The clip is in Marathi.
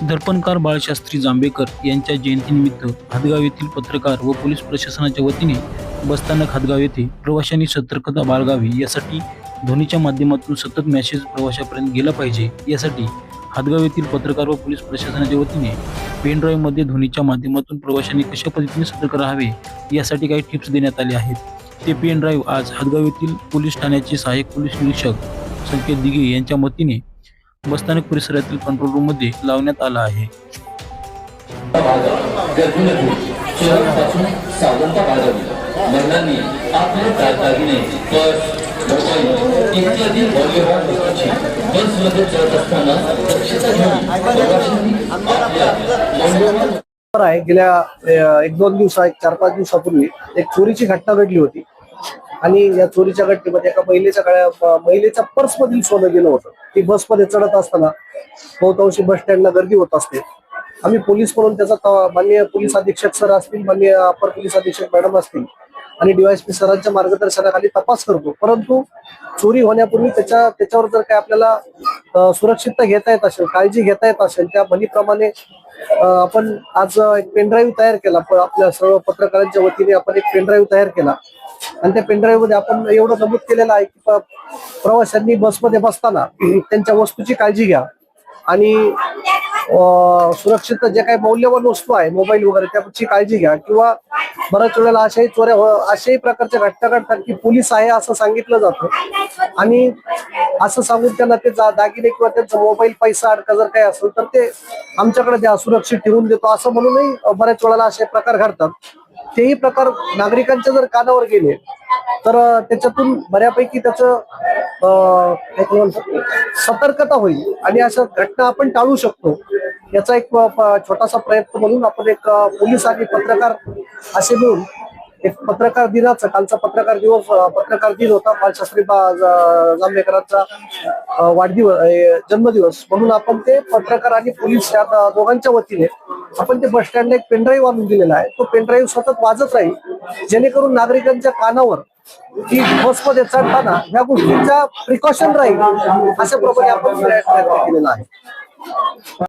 दर्पणकार बाळशास्त्री जांभेकर यांच्या जयंतीनिमित्त हादगाव येथील पत्रकार व पोलीस प्रशासनाच्या वतीने बसस्थानक हादगाव येथे प्रवाशांनी सतर्कता बाळगावी यासाठी ध्वनीच्या माध्यमातून सतत मेसेज प्रवाशापर्यंत गेला पाहिजे यासाठी हादगाव येथील पत्रकार व पोलीस प्रशासनाच्या वतीने पेन ड्राईव्हमध्ये ध्वनीच्या माध्यमातून प्रवाशांनी कशा पद्धतीने सतर्क राहावे यासाठी काही टिप्स देण्यात आले आहेत। ते पेन ड्राईव्ह आज हादगाव येथील पोलीस ठाण्याचे सहाय्यक पोलीस निरीक्षक संकेत दिघे यांच्या वतीने बसस्थानक परिसरातील कंट्रोल रूम मध्ये लावण्यात आला आहे। गेल्या 1-2 दिवसा 4-5 दिवसापूर्वी एक चोरीची घटना घडली होती आणि या चोरीच्या घटनेमध्ये एका महिलेच्या पर्स मधील सोनं गेलं होतं। ती बसमध्ये चढत असताना बहुतांशी बस स्टँडला गर्दी होत असते। आम्ही पोलीस म्हणून त्याचा माननीय पोलीस अधीक्षक सर असतील, माननीय अपर पोलीस अधीक्षक मॅडम असतील आणि डीवायएसपी सरांच्या मार्गदर्शनाखाली तपास करतो, परंतु चोरी होण्यापूर्वी त्याच्यावर जर काय आपल्याला सुरक्षितता घेता येत असेल, काळजी घेता येत असेल, त्या म्हणीप्रमाणे आपण आज एक पेनड्राईव्ह तयार केला। आपल्या सर्व पत्रकारांच्या वतीने आपण एक पेनड्राईव्ह तयार केला आणि त्या पेनड्राईव्ह मध्ये आपण एवढं नमूद केलेलं आहे की प्रवाशांनी बसमध्ये बसताना त्यांच्या वस्तूची काळजी घ्या आणि सुरक्षित जे काही मौल्यवान वस्तू आहे, मोबाईल वगैरे, त्याची काळजी घ्या। किंवा बऱ्याच वेळेला अशाही प्रकारच्या घटना घडतात की पोलीस आहे असं सांगितलं जातं आणि असं सांगून त्यांना ते दागिने किंवा त्यांचा मोबाईल, पैसा अडका जर काही असेल तर ते आमच्याकडे द्या, सुरक्षित ठेवून देतो असं म्हणूनही बऱ्याच वेळेला असे प्रकार घडतात। तेही प्रकार नागरिकांच्या जर कानावर गेले तर त्याच्यातून बऱ्यापैकी त्याचं सतर्कता होईल आणि अशा घटना आपण टाळू शकतो। याचा एक छोटासा प्रयत्न म्हणून आपण एक पोलीस आणि पत्रकार असे मिळून एक पत्रकार दिनाचा, कालचा पत्रकार दिन होता, बाळशास्त्री जांभेकरांचा जन्मदिवस म्हणून आपण ते पत्रकार आणि पोलीस या दोघांच्या वतीने आपण ते बस स्टँडला एक पेनड्राईव्ह आणून दिलेला आहे। तो पेनड्राईव्ह सतत वाजत राहील जेणेकरून नागरिकांच्या कानावर की बसमध्ये चढताना ह्या गोष्टींचा प्रिकॉशन राहील अशा प्रकारे आपण प्रयत्न केलेला आहे।